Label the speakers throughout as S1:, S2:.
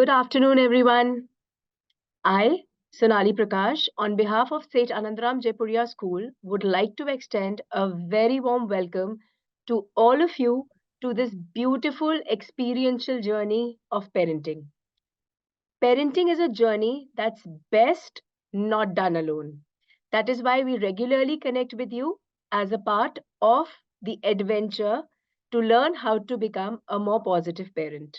S1: Good afternoon, everyone. I, Sonali Prakash, on behalf of Seth Anandram Jaipuria School, would like to extend a very warm welcome to all of you to this beautiful experiential journey of parenting. Parenting is a journey that's best not done alone. That is why we regularly connect with you as a part of the adventure to learn how to become a more positive parent.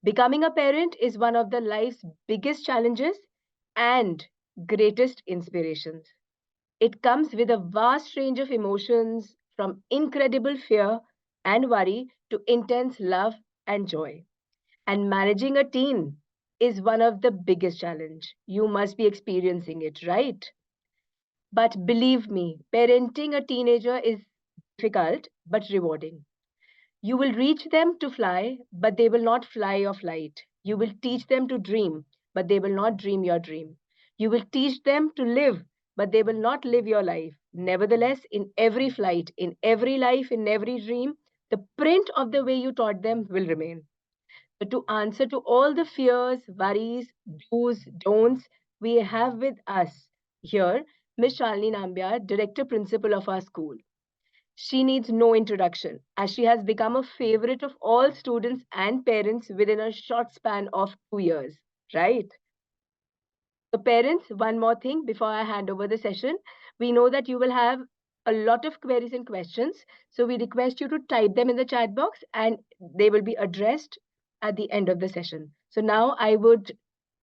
S1: Becoming a parent is one of the life's biggest challenges and greatest inspirations. It comes with a vast range of emotions from incredible fear and worry to intense love and joy. And managing a teen is one of the biggest challenge. You must be experiencing it, right? But believe me, parenting a teenager is difficult but rewarding. You will reach them to fly, but they will not fly your flight. You will teach them to dream, but they will not dream your dream. You will teach them to live, but they will not live your life. Nevertheless, in every flight, in every life, in every dream, the print of the way you taught them will remain. So to answer to all the fears, worries, do's, don'ts, we have with us here Ms. Shalini Nambiar, Director Principal of our school. She needs no introduction, as she has become a favorite of all students and parents within a short span of 2 years, right? So, parents, one more thing before I hand over the session. We know that you will have a lot of queries and questions. So, we request you to type them in the chat box and they will be addressed at the end of the session. So, now I would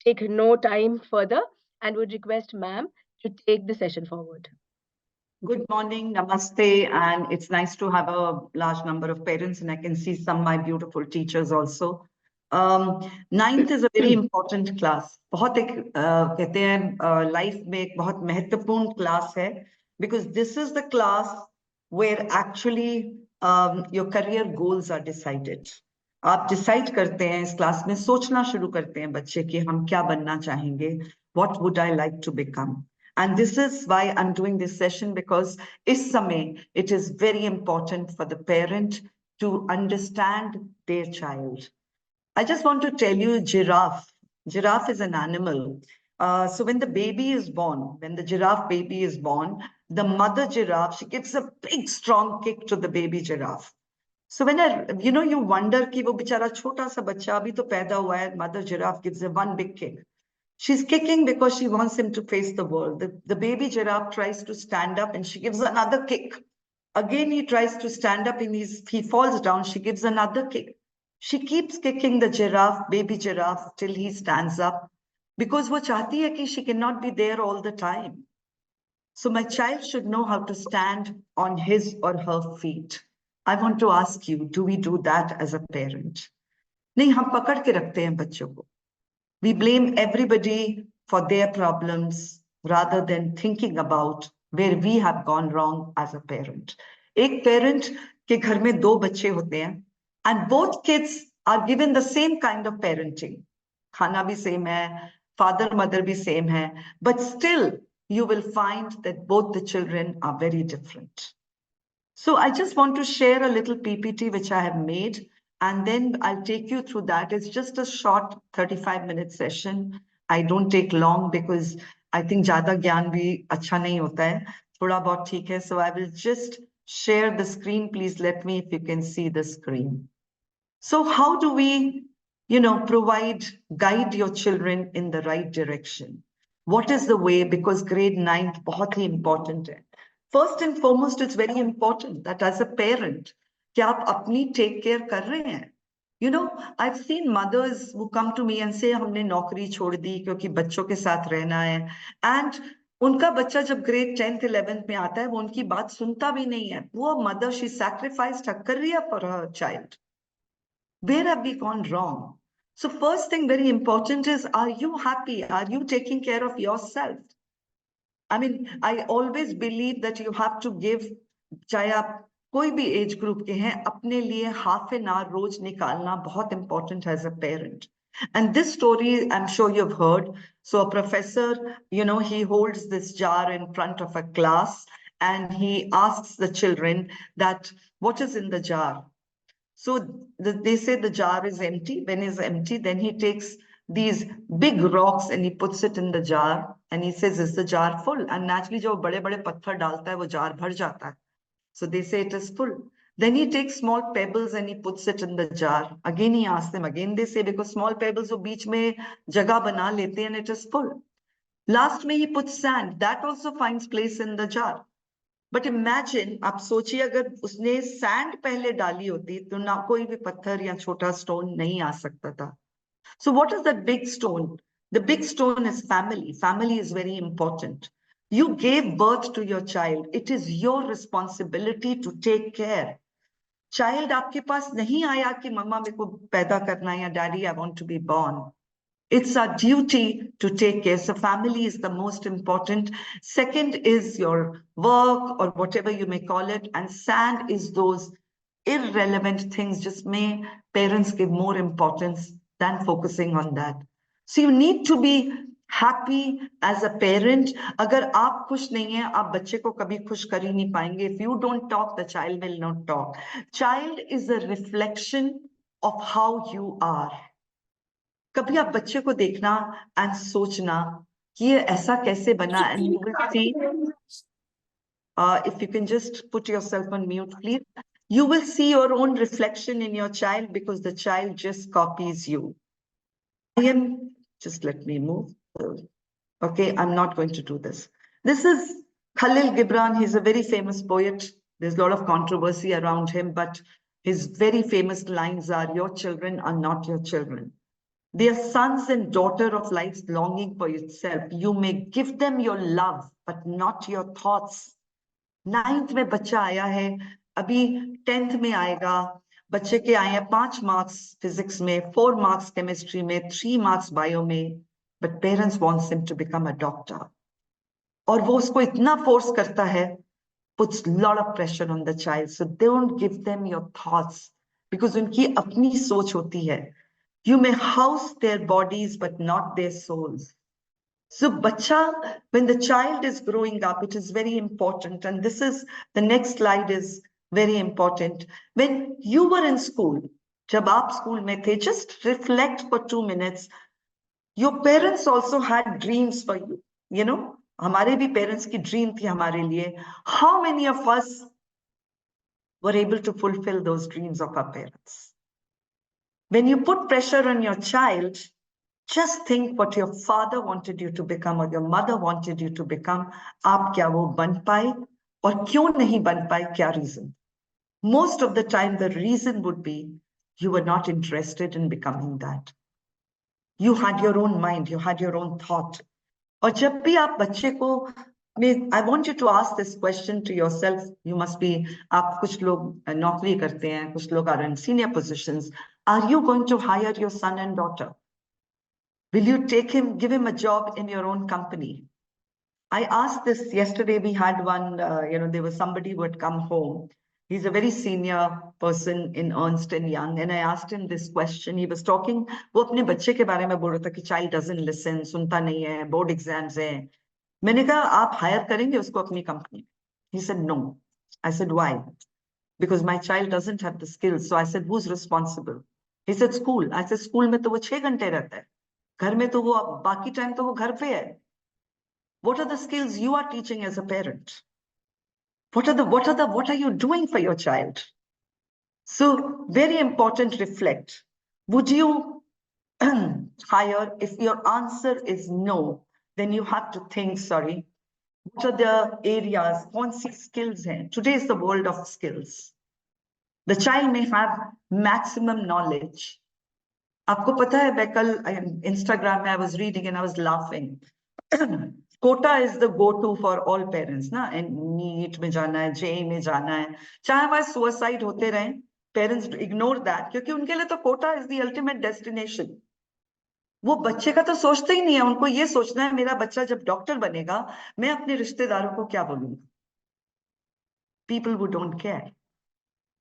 S1: take no time further and would request ma'am to take the session forward.
S2: Good morning, namaste, and it's nice to have a large number of parents, and I can see some of my beautiful teachers also. Ninth is a very important class. बहुत एक कहते हैं life में एक बहुत महत्वपूर्ण class है, because this is the class where actually your career goals are decided. आप decide करते हैं इस class में सोचना शुरू करते हैं बच्चे कि हम क्या बनना चाहेंगे, what would I like to become. And this is why I'm doing this session, because is samay, it is very important for the parent to understand their child. I just want to tell you, giraffe is an animal. So when the baby is born, when the giraffe baby is born, the mother giraffe, she gives a big strong kick to the baby giraffe. So when you wonder कि वो बेचारा छोटा सा बच्चा अभी तो पैदा हुआ है, mother giraffe gives a one big kick. She's kicking because she wants him to face the world. The baby giraffe tries to stand up and she gives another kick. Again, he tries to stand up and he falls down. She gives another kick. She keeps kicking the giraffe, baby giraffe, till he stands up because wo chahti hai ki she cannot be there all the time. So my child should know how to stand on his or her feet. I want to ask you, do we do that as a parent? नहीं, हम पकड़ के रखते हैं बच्चों को. We blame everybody for their problems rather than thinking about where we have gone wrong as a parent. एक parent के घर में दो बच्चे होते हैं and both kids are given the same kind of parenting. खाना भी same है, father mother भी same है, but still you will find that both the children are very different. So I just want to share a little PPT which I have made, and then I'll take you through that. It's just a short 35-minute session. I don't take long because I think ज़्यादा ज्ञान भी अच्छा नहीं होता है. थोड़ा बहुत ठीक है. So I will just share the screen. Please let me if you can see the screen. So how do we, guide your children in the right direction? What is the way? Because grade 9 बहुत ही important है. First and foremost, it's very important that as a parent, क्या आप अपनी take care कर रहे हैं? I've seen mothers who come to me and say, हमने नौकरी छोड़ दी क्योंकि बच्चों के साथ रहना है. And उनका बच्चा जब grade 10th, 11th में आता है, वो उनकी बात सुनता भी नहीं है. Poor mother, she sacrificed her career for her child. Where have we gone wrong? So first thing very important is, are you happy? Are you taking care of yourself? I mean, I always believe that you have to give, चाहे आप कोई भी age group के हैं, अपने लिए half an hour रोज निकालना बहुत important as a parent. And this story, I'm sure you've heard. So a professor, he holds this jar in front of a class and he asks the children that, what is in the jar? So they say the jar is empty. When it's empty, then he takes these big rocks and he puts it in the jar and he says, is the jar full? And naturally, jo bade patthar dalta hai, wo jar bhar jata hai. So they say it is full. Then he takes small pebbles and he puts it in the jar. Again, he asks them, again they say, because small pebbles wo beech mein jagah bana lete and it is full. Last में he puts sand. That also finds place in the jar. But imagine, आप सोचिए अगर उसने sand पहले डाली होती तो ना कोई भी पत्थर या छोटा stone नहीं आ सकता था. So what is that big stone? The big stone is family. Family is very important. You gave birth to your child. It is your responsibility to take care. Child आपके पास नहीं आया कि मम्मा मेरे को पैदा करना है या daddy I want to be born. It's our duty to take care. So family is the most important. Second is your work or whatever you may call it. And sand is those irrelevant things. Just may parents give more importance than focusing on that. So you need to be happy as a parent. Agar aap khush nahi hai, aap bacche ko kabhi khush kar hi nahi payenge. If you don't talk, the child will not talk. Child is a reflection of how you are. कभी आप बच्चे को देखना and सोचना कि ये ऐसा कैसे बना and you will see if you can just put yourself on mute please, you will see your own reflection in your child because the child just copies you. I am just let me move. Okay, I'm not going to do this. This is Khalil Gibran. He's a very famous poet. There's a lot of controversy around him, but his very famous lines are, your children are not your children. They are sons and daughters of life's longing for itself. You may give them your love, but not your thoughts. 9th में बच्चा आया है, अभी 10th में आएगा. बच्चे के आए हैं 5 marks physics में, 4 marks chemistry में, 3 marks bio में. But parents wants him to become a doctor. और वो उसको इतना force करता है, puts lot of pressure on the child. So don't give them your thoughts because उनकी अपनी सोच होती है. You may house their bodies, but not their souls. So, bacha, when the child is growing up, it is very important. And this is, the next slide is very important. When you were in school, jab aap school mein the, just reflect for 2 minutes. Your parents also had dreams for you. You know, hamare bhi parents ki dream thi hamare liye. How many of us were able to fulfill those dreams of our parents? When you put pressure on your child, just think what your father wanted you to become or your mother wanted you to become. Aap kya wo ban paye aur kyun nahi ban paye, kya reason? Most of the time, the reason would be you were not interested in becoming that. You had your own mind, you had your own thought. Aur jab bhi aap bachche ko, I want you to ask this question to yourself. You must be, aap kuch log naukri karte hain, kuch log are in senior positions. Are you going to hire your son and daughter? Will you take him, give him a job in your own company? I asked this yesterday. We had one, there was somebody who had come home. He's a very senior person in Ernst & Young. And I asked him this question. He was talking, वो अपने बच्चे के बारे में बोल रहा था कि child doesn't listen, सुनता नहीं है, board exams हैं. मैंने कहा आप hire करेंगे उसको अपनी company? He said no. I said why? Because my child doesn't have the skills. So I said who's responsible? He said school. I said school में तो वो 6 घंटे रहता है. घर में तो वो बाकी टाइम तो वो घर पे है. What are the skills you are teaching as a parent? What are you doing for your child? So very important, reflect. Would you hire? If your answer is no, then you have to think, sorry, what are the areas, kaun si skills hain? Today is the world of skills. The child may have maximum knowledge. आपको पता है मैं कल Instagram में I was reading and I was laughing. Quota is the go-to for all parents, ना? And NEET में जाना है, JEE में जाना है, चाहे वह suicide होते रहें, parents ignore that क्योंकि उनके लिए तो quota is the ultimate destination. वो बच्चे का तो सोचते ही नहीं है, उनको ये सोचना है मेरा बच्चा जब डॉक्टर बनेगा, मैं अपने रिश्तेदारों को क्या बोलूंगा? People who don't care.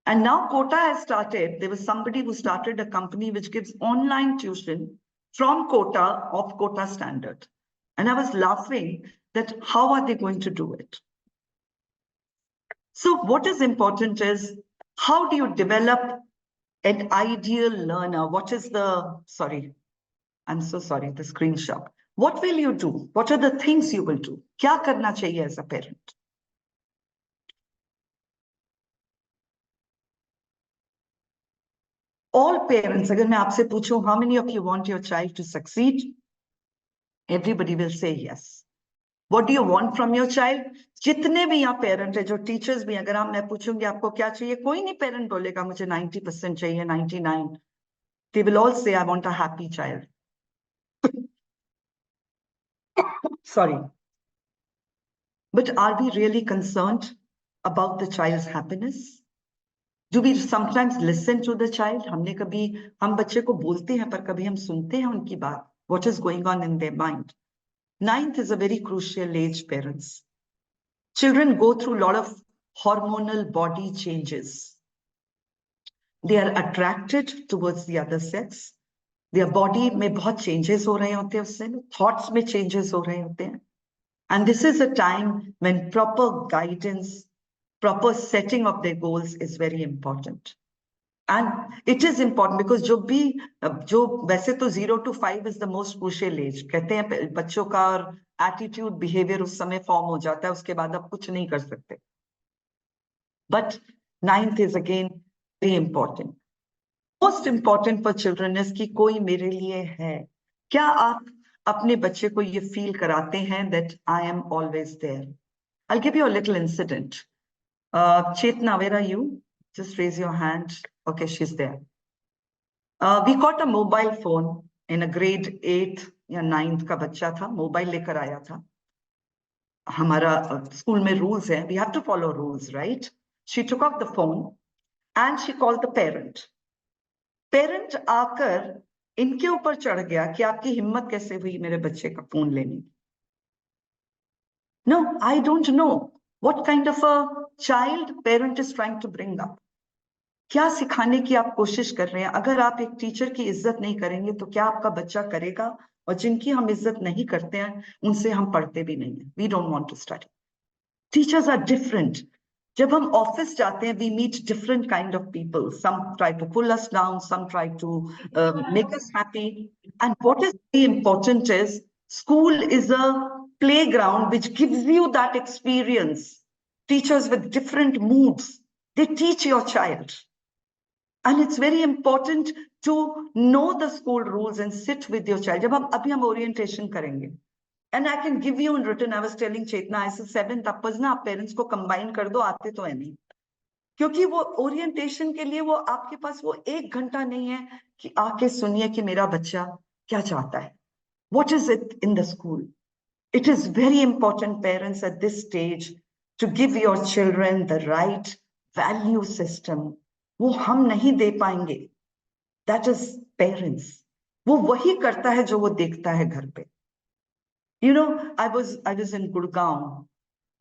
S2: And now Quota has started. There was somebody who started a company which gives online tuition from Quota of Quota standard. And I was laughing that how are they going to do it? So what is important is how do you develop an ideal learner? What is the, sorry, I'm so sorry, the screenshot. What will you do? What are the things you will do? क्या करना चाहिए as a parent? All parents, अगर मैं आपसे पूछूं, how many of you want your child to succeed? Everybody will say yes. What do you want from your child? जितने भी यहाँ पेरेंट है, जो टीचर्स भी, अगर मैं पूछूंगी आपको क्या चाहिए, कोई नहीं पेरेंट बोलेगा मुझे 90% चाहिए, 99. They will all say, I want a happy child. Sorry. But are we really concerned about the child's happiness? Do we sometimes listen to the child? हमने कभी, हम बच्चे को बोलते हैं, पर कभी हम सुनते हैं उनकी बात. What is going on in their mind? 9th is a very crucial age, parents. Children go through a lot of hormonal body changes. They are attracted towards the other sex. Their body में बहुत changes हो रहे होते हैं उससे, thoughts में changes हो रहे होते हैं. And this is a time when proper guidance, proper setting of their goals is very important. And it is important because जो वैसे तो 0 to 5 is the most crucial age. कहते हैं बच्चों का attitude, behavior उस समय form हो जाता है, उसके बाद आप कुछ नहीं कर सकते. But 9th is again very important. Most important for children is कि कोई मेरे लिए है. क्या आप अपने बच्चे को ये feel कराते हैं that I am always there? I'll give you a little incident. Chetna, where are you? Just raise your hand. Okay, she's there. We got a mobile phone in a grade 8th या 9th का बच्चा था, mobile लेकर आया था. हमारा school में rules है, we have to follow rules, right? She took off the phone and she called the parent. Parent आकर इनके ऊपर चढ़ गया कि आपकी हिम्मत कैसे हुई मेरे बच्चे का फोन लेने की. No, I don't know what kind of a child parent is trying to bring up. क्या सिखाने की आप कोशिश कर रहे हैं? अगर आप एक टीचर की इज्जत नहीं करेंगे तो क्या आपका बच्चा करेगा? और जिनकी हम इज्जत नहीं करते हैं उनसे हम पढ़ते भी नहीं हैं. We don't want to study. Teachers are different. जब हम ऑफिस जाते हैं, we meet different kind of people. Some try to pull us down, some try to make us happy. And what is very important is school is a playground which gives you that experience. Teachers with different moods, they teach your child. And it's very important to know the school rules and sit with your child. जब अभी हम orientation करेंगे. And I can give you in written, I was telling Chetna, I said 7th uppers ना आप parents को combine कर दो, आते तो है नहीं. क्योंकि वो orientation के लिए वो आपके पास वो 1 घंटा नहीं है कि आके सुनिए कि मेरा बच्चा क्या चाहता है. What is it in the school? It is very important, parents, at this stage to give your children the right value system. वो हम नहीं दे पाएंगे. That is parents. वो वही करता है जो वो देखता है घर पे. You know, I was in Gurgaon,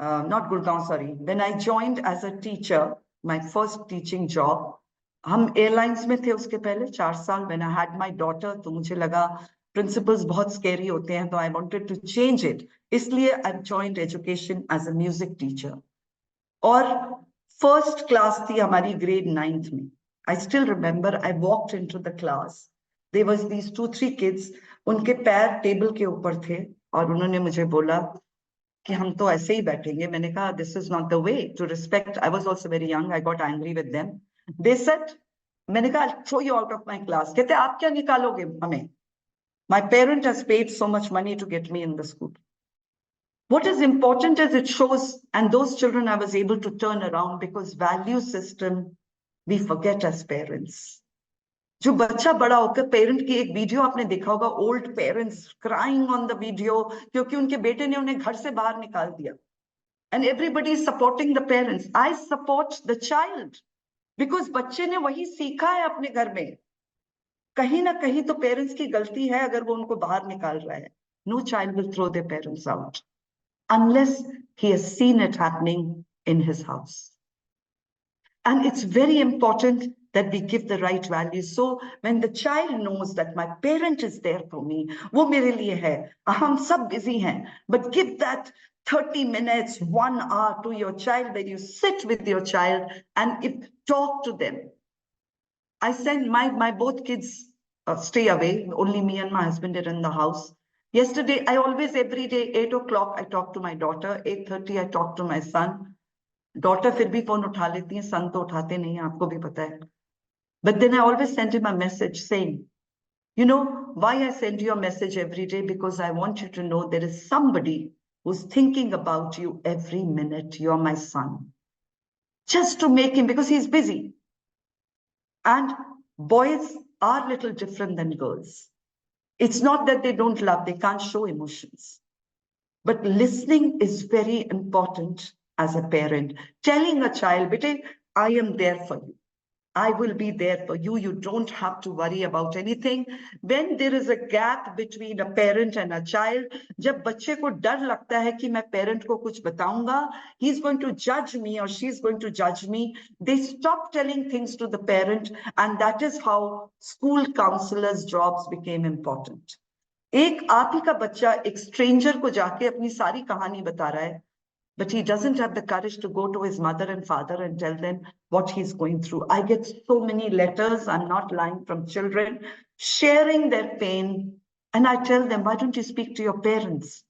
S2: not Gurgaon, sorry. When I joined as a teacher, my first teaching job, हम airlines में थे उसके पहले 4 साल. When I had my daughter, तो मुझे लगा principals बहुत scary होते हैं, तो I wanted to change it. इसलिए I joined education as a music teacher. और first class थी हमारी grade 9th में. I still remember I walked into the class. There was these 2-3 kids. उनके पैर टेबल के ऊपर थे और उन्होंने मुझे बोला कि हम तो ऐसे ही बैठेंगे. मैंने कहा this is not the way to respect. I was also very young. I got angry with them. They said, मैंने कहा I'll throw you out of my class. कहते आप क्या निकालोगे हमें? My parent has paid so much money to get me in the school. What is important is it shows, and those children I was able to turn around because value system we forget as parents. जो बच्चा बड़ा होकर parent की एक video आपने देखा होगा, old parents crying on the video क्योंकि उनके बेटे ने उन्हें घर से बाहर निकाल दिया. And everybody is supporting the parents. I support the child because बच्चे ने वही सीखा है अपने घर में. कहीं ना कहीं तो पेरेंट्स की गलती है अगर वो उनको बाहर निकाल रहा है. No child will throw their parents out unless he has seen it happening in his house. And it's very important that we give the right values. So when the child knows that my parent is there for me, वो मेरे लिए है, हम सब busy हैं, but give that 30 minutes, 1 hour to your child, where you sit with your child and talk to them. I sent my both kids stay away. Only me and my husband are in the house. Yesterday, every day, 8 o'clock, I talk to my daughter. 8:30, I talk to my son. Daughter फिर भी phone उठा लेती है, son तो उठाते नहीं हैं, आपको भी पता है. But then I always send him a message saying, you know why I send you a message every day? Because I want you to know there is somebody who's thinking about you every minute. You're my son. Just to make him, because he's busy. And boys are little different than girls. It's not that they don't love, they can't show emotions. But listening is very important as a parent. Telling a child, bete, I am there for you. I will be there for you. You don't have to worry about anything. When there is a gap between a parent and a child, जब बच्चे को डर लगता है कि मैं parent को कुछ बताऊंगा, he's going to judge me or she's going to judge me, they stop telling things to the parent, and that is how school counselors' jobs became important. एक आप ही का बच्चा एक stranger को जाके अपनी सारी कहानी बता रहा है, but he doesn't have the courage to go to his mother and father and tell them what he's going through. I get so many letters, I'm not lying, from children sharing their pain. And I tell them, why don't you speak to your parents?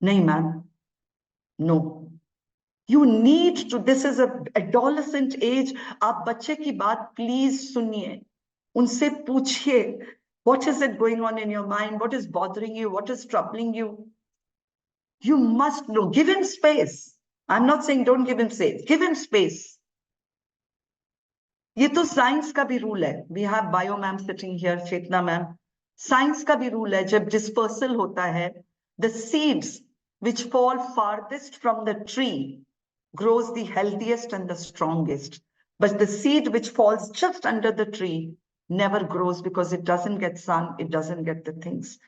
S2: Nahi, ma'am. No. You need to, this is an adolescent age. Aap bachche ki baat please suniye. Unse puchiye, what is it going on in your mind? What is bothering you? What is troubling you? You must know. Give him space. I'm not saying don't give him space. Give him space. ये तो science का भी rule है. We have bio ma'am sitting here, Chetna ma'am. Science का भी rule है. जब dispersal होता है, the seeds which fall farthest from the tree grows the healthiest and the strongest. But the seed which falls just under the tree never grows because it doesn't get sun, it doesn't get the things.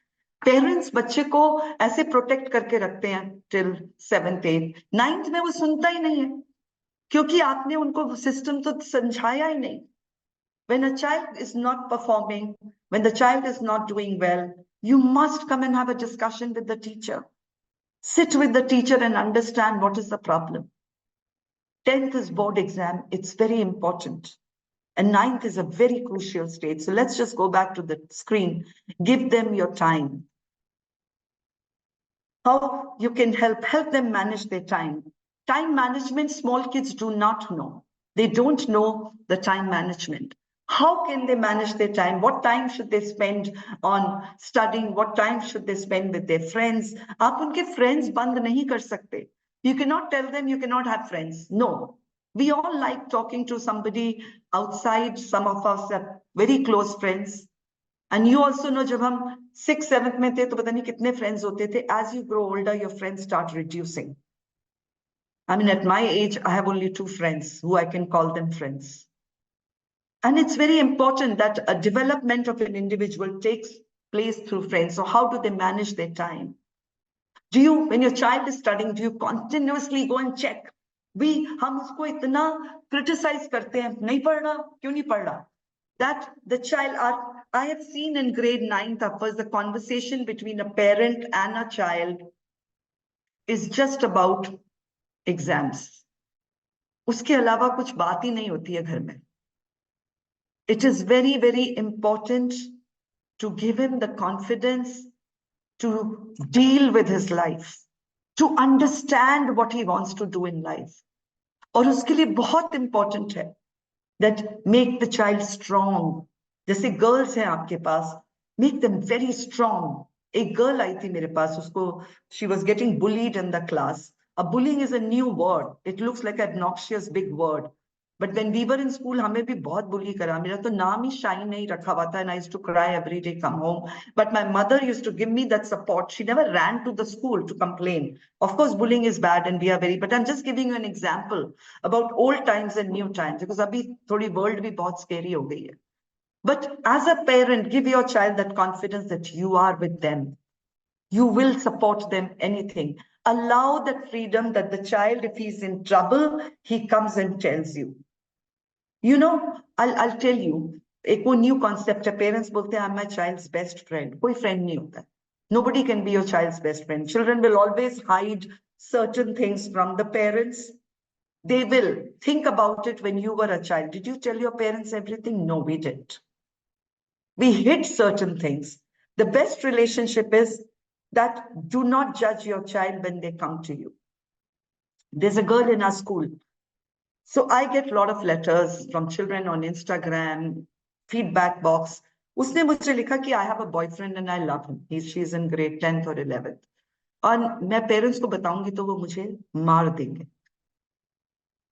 S2: Parents बच्चे को ऐसे protect करके रखते हैं till 7th 8th 9th में वो सुनता ही नहीं है, क्योंकि आपने उनको सिस्टम तो समझाया ही नहीं. When a child is not performing, when the child is not doing well, you must come and have a discussion with the teacher. Sit with the teacher and understand what is the problem. 10th is board exam, it's very important. And 9th is a very crucial stage. So let's just go back to the screen. Give them your time. How you can help them manage their time. Time management, small kids do not know. They don't know the time management. How can they manage their time? What time should they spend on studying? What time should they spend with their friends? आप उनके friends बंद नहीं कर सकते. You cannot tell them you cannot have friends. No. We all like talking to somebody outside. Some of us are very close friends. And you also know, जब हम 6th 7th में थे तो पता नहीं कितने friends होते थे. As you grow older, your friends start reducing. I mean, at my age, I have only 2 friends who I can call them friends. And it's very important that a development of an individual takes place through friends. So how do they manage their time? Do you, when your child is studying, do you continuously go and check? हम उसको इतना criticize करते हैं, नहीं पढ़ रहा, क्यों नहीं पढ़ रहा? That the child I have seen in grade 9th upwards, the conversation between a parent and a child is just about exams. उसके अलावा कुछ बात ही नहीं होती है घर में. It is very, very important to give him the confidence to deal with his life, to understand what he wants to do in life. और उसके लिए बहुत important है that make the child strong. जैसे girls हैं आपके पास, make them very strong. एक girl आई थी मेरे पास, उसको she was getting bullied in the class. Bullying is a new word. It looks like an obnoxious big word. But when we were in school, हमें भी बहुत bully करा. मेरा तो नाम ही शाइन नहीं रखा हुआ था, and I used to cry every day, come home. But my mother used to give me that support. She never ran to the school to complain. Of course, bullying is bad and we are very, but I'm just giving you an example about old times and new times, because अभी थोड़ी world भी बहुत scary हो गई है. But as a parent, give your child that confidence that you are with them. You will support them, anything. Allow that freedom that the child, if he's in trouble, he comes and tells you. You know, I'll tell you, एक वो new concept है, parents बोलते हैं I'm my child's best friend. कोई friend नहीं होता. Nobody can be your child's best friend. Children will always hide certain things from the parents. They will think about it when you were a child. Did you tell your parents everything? No, we didn't. We hid certain things. The best relationship is that do not judge your child when they come to you. There's a girl in our school. So I get a lot of letters from children on Instagram, feedback box. उसने मुझे लिखा कि I have a boyfriend and I love him. She's in grade 10th or 11th. और मैं parents को बताऊंगी तो वो मुझे मार देंगे.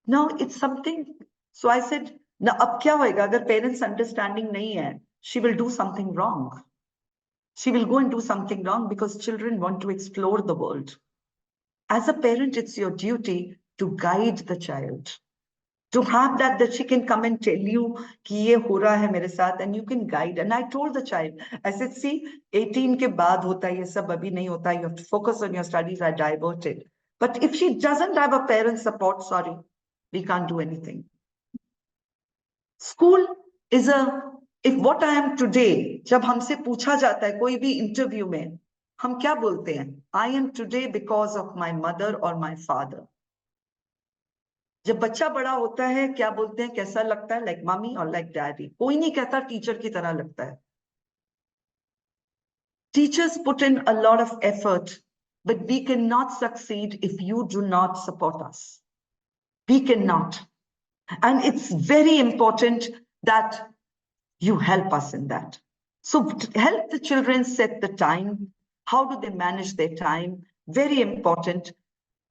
S2: Now it's something. So I said, now अब क्या होएगा अगर पेरेंट्स अंडरस्टैंडिंग नहीं है? She will do something wrong. She will go and do something wrong because children want to explore the world. As a parent, it's your duty to guide the child. To have that she can come and tell you कि ये हो रहा है मेरे साथ, and you can guide. And I told the child, I said, see, 18 के बाद होता है ये सब, अभी नहीं होता. You have to focus on your studies. I diverted. But if she doesn't have a parent support, sorry, we can't do anything. School is if what I am today, जब हमसे पूछा जाता है कोई भी इंटरव्यू में, हम क्या बोलते हैं? I am today because of my mother or my father. जब बच्चा बड़ा होता है क्या बोलते हैं? कैसा लगता है? लाइक मम्मी और लाइक डैडी. कोई नहीं कहता टीचर की तरह लगता है. Teachers put in a lot of effort, but we cannot succeed if you do not support us. We cannot. And it's very important that you help us in that. So help the children set the time. How do they manage their time? Very important.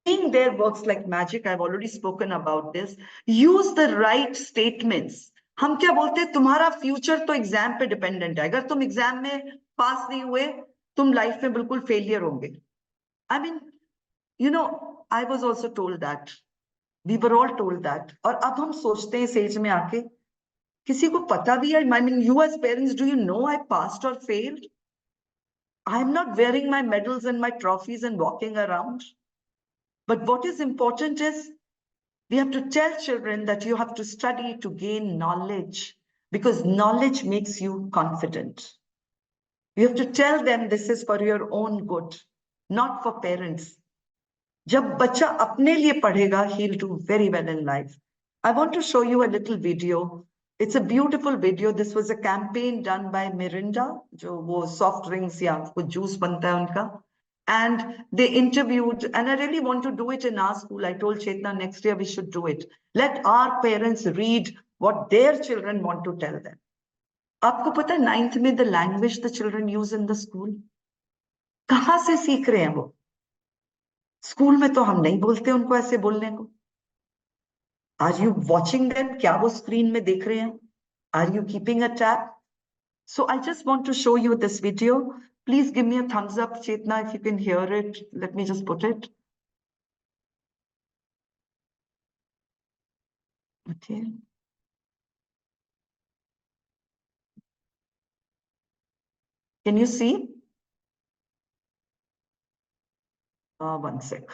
S2: Being there works like magic. I've already spoken about this. Use the right statements. हम क्या बोलते हैं? तुम्हारा future तो exam पे dependent है. अगर तुम एग्जाम में पास नहीं हुए, तुम लाइफ में बिल्कुल फेलियर होंगे. I mean, you know, I was also told that. We were all told that. और अब हम सोचते हैं इस एज में आके, किसी को पता भी है? I mean, you as parents, do you know I passed or failed? I'm not wearing my medals and my trophies and walking around. But what is important is we have to tell children that you have to study to gain knowledge, because knowledge makes you confident. You have to tell them this is for your own good, not for parents. जब बच्चा अपने लिए पढ़ेगा, he'll do very well in life. I want to show you a little video. It's a beautiful video. This was a campaign done by Mirinda, जो वो soft drinks या वो juice बनता है उनका. And they interviewed, and I really want to do it in our school. I told Chetna next year we should do it. Let our parents read what their children want to tell them. आपको पता है 9th में the language the children use in the school? कहाँ से सीख रहे हैं वो? स्कूल में तो हम नहीं बोलते उनको ऐसे बोलने को. Are you watching them? क्या वो स्क्रीन में देख रहे हैं? Are you keeping a tab? So I just want to show you this video. Please give me a thumbs up, Chetna, if you can hear it. Let me just put it. Okay. Can you see? One sec.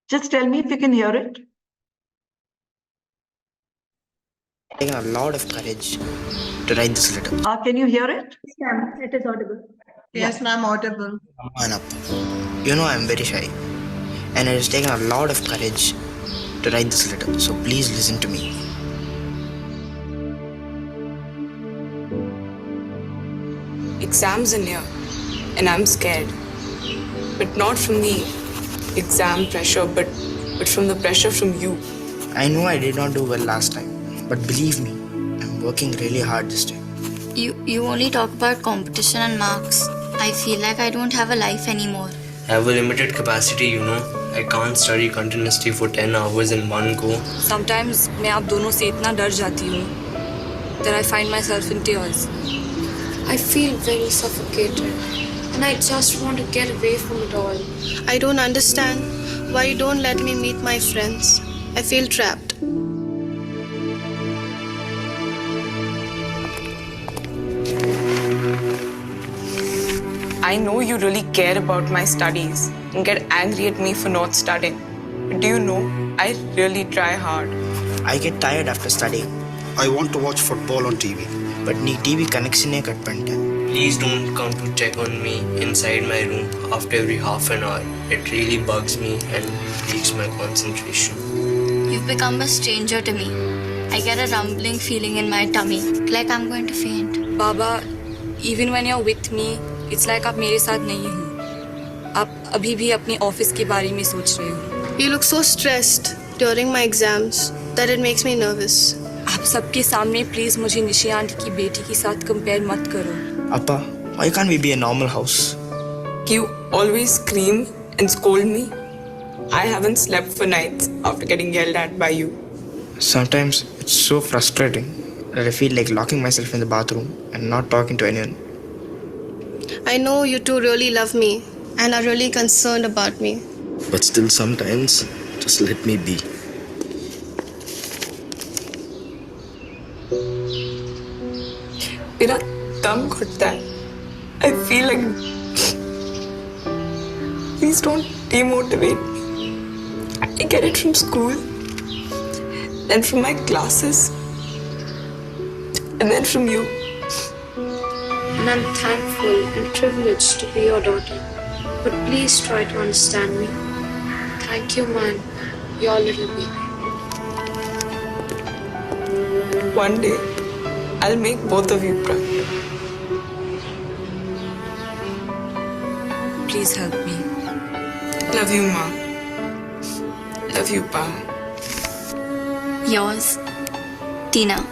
S2: Just tell me if you can hear it.
S3: Taking a lot of courage to write this letter.
S2: Can you hear it?
S1: Yes, ma'am. It is audible.
S4: Yes, ma'am, audible.
S3: Man up. You know I'm very shy, and it has taken a lot of courage to write this letter. So please listen to me.
S5: Exams in here, and I'm scared. But not from the exam pressure, but from the pressure from you.
S3: I know I did not do well last time, but believe me, I'm working really hard this time.
S6: You only talk about competition and marks. I feel like I don't have a life anymore.
S7: I have a limited capacity, you know. I can't study continuously for 10 hours in one go.
S5: Sometimes मैं आप दोनों से इतना डर जाती हूँ that I find myself in tears.
S8: I feel very suffocated and I just want to get away from it all.
S9: I don't understand why you don't let me meet my friends. I feel trapped.
S5: I know you really care about my studies and get angry at me for not studying. But do you know, I really try hard.
S3: I get tired after studying.
S10: I want to watch football on TV.
S3: But nee TV connection he cut पड़ता है.
S7: Please don't come to check on me inside my room after every half an hour. It really bugs me and breaks my concentration.
S6: You've become a stranger to me. I get a rumbling feeling in my tummy, like I'm going to faint.
S5: Baba, even when you're with me, it's like आप मेरे साथ नहीं हो. आप अभी भी अपनी office के बारे में सोच रहे हो.
S9: You look so stressed during my exams that it makes me nervous.
S5: आप सबके सामने प्लीज मुझे निशी आंटी की बेटी के साथ कंपेयर मत करो.
S3: Appa, why can't we be a normal house?
S5: You always scream and scold me. I haven't slept for nights after getting yelled at by you.
S3: Sometimes it's so frustrating that I feel like locking myself in the bathroom and not talking to anyone.
S9: I know you two really love me and are really concerned about me.
S10: But still, sometimes, just let me be.
S5: मेरा दम घुटता है. I feel like please don't demotivate me. I get it from school, then from my classes, and then from you.
S8: And I'm thankful and privileged to be your daughter. But please try to understand me. Thank you, man. Your little baby.
S5: One day, I'll make both of you proud. Please help me. Love you, Ma. Love you, Pa.
S6: Yours, Tina.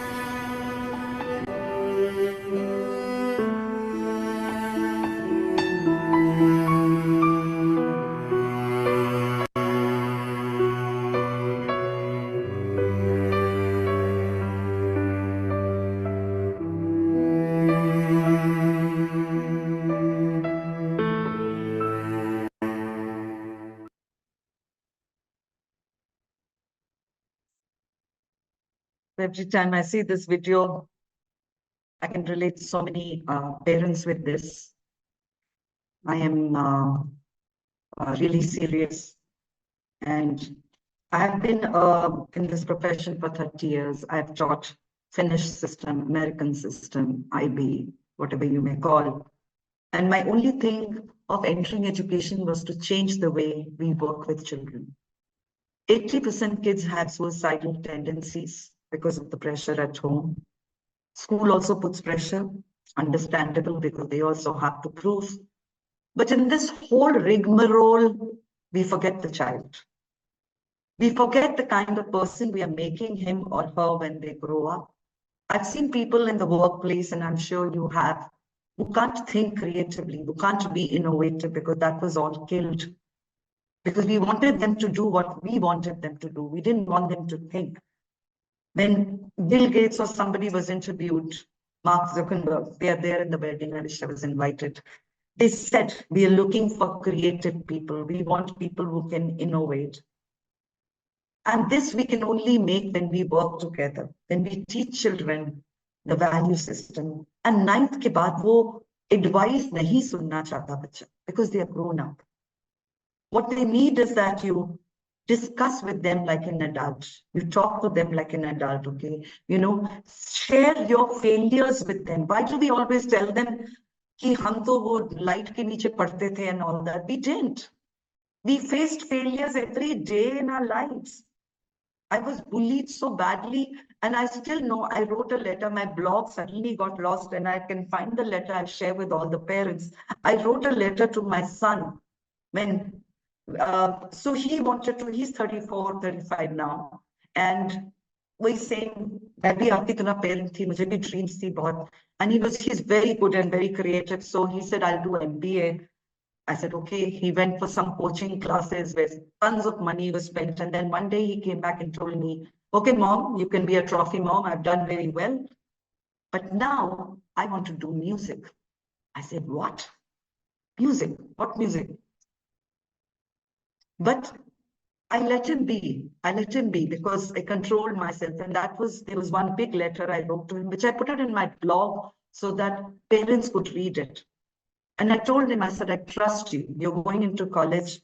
S2: Every time I see this video, I can relate to so many parents with this. I am really serious, and I have been in this profession for 30 years. I've taught Finnish system, American system, IB, whatever you may call. And my only thing of entering education was to change the way we work with children. 80% kids have suicidal tendencies because of the pressure at home. School also puts pressure, understandable, because they also have to prove. But in this whole rigmarole, we forget the child. We forget the kind of person we are making him or her when they grow up. I've seen people in the workplace, and I'm sure you have, who can't think creatively, who can't be innovative, because that was all killed. Because we wanted them to do what we wanted them to do. We didn't want them to think. When Bill Gates or somebody was interviewed, Mark Zuckerberg, they are there in the wedding. I wish I was invited. They said, we are looking for creative people. We want people who can innovate. And this we can only make when we work together, when we teach children the value system. And ninth ke baad wo advice nahi sunna chahta bacha, because they are grown up. What they need is that you discuss with them like an adult. You talk to them like an adult, okay? You know, share your failures with them. Why do we always tell them कि हम तो वो light के नीचे पढ़ते थे and all that? We didn't. We faced failures every day in our lives. I was bullied so badly, and I still know I wrote a letter. My blog suddenly got lost, and I can find the letter I'll share with all the parents. I wrote a letter to my son when so he wanted to, he's 34, 35 now. And he's saying, that bhi aapki tarah parent thi, mujhe bhi dreams thi bahut. And he's very good and very creative. So he said, I'll do MBA. I said, okay. He went for some coaching classes where tons of money was spent. And then one day he came back and told me, okay, mom, you can be a trophy mom. I've done very well. But now I want to do music. I said, what? Music? What music? But I let him be. I let him be because I controlled myself. And there was one big letter I wrote to him, which I put it in my blog so that parents could read it. And I told him, I said, I trust you. You're going into college.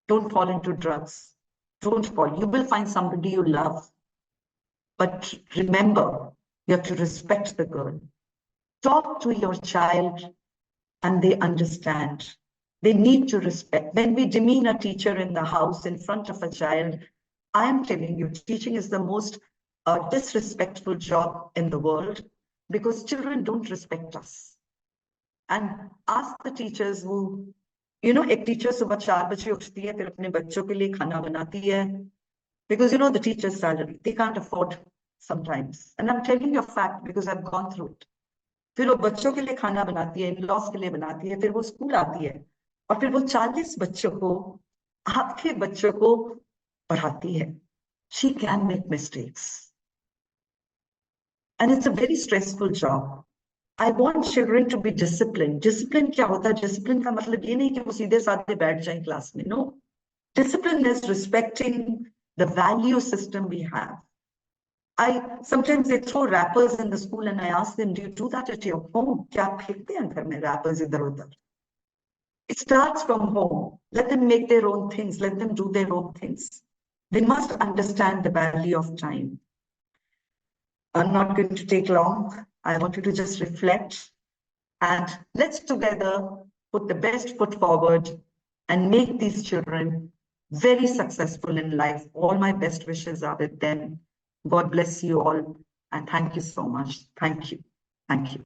S2: Don't fall into drugs. Don't fall. You will find somebody you love. But remember, you have to respect the girl. Talk to your child and they understand. They need to respect. When we demean a teacher in the house in front of a child, I am telling you, teaching is the most a disrespectful job in the world because children don't respect us. And ask the teachers who, एक teacher सुबह 4 बजे उठती है, फिर अपने बच्चों के लिए खाना बनाती है, because the teacher's salary, they can't afford sometimes. And I'm telling you a fact because I've gone through it. फिर वो बच्चों के लिए खाना बनाती है, in-laws के लिए बनाती है, फिर वो स्कूल आती है और फिर वो 40 बच्चों को, आपके बच्चों को पढ़ाती है. She can make mistakes. And it's a very stressful job. I want children to be disciplined. Discipline क्या होता है? Discipline का मतलब ये नहीं कि वो सीधे साधे बैठ जाएं क्लास में. No. Discipline is respecting the value system we have. Sometimes they throw wrappers in the school and I ask them, do you do that at your home? क्या आप फेंकते हैं घर में wrappers इधर उधर? It starts from home. Let them make their own things. Let them do their own things. They must understand the value of time. I'm not going to take long. I want you to just reflect and let's together put the best foot forward and make these children very successful in life. All my best wishes are with them. God bless you all and thank you so much. Thank you. Thank you.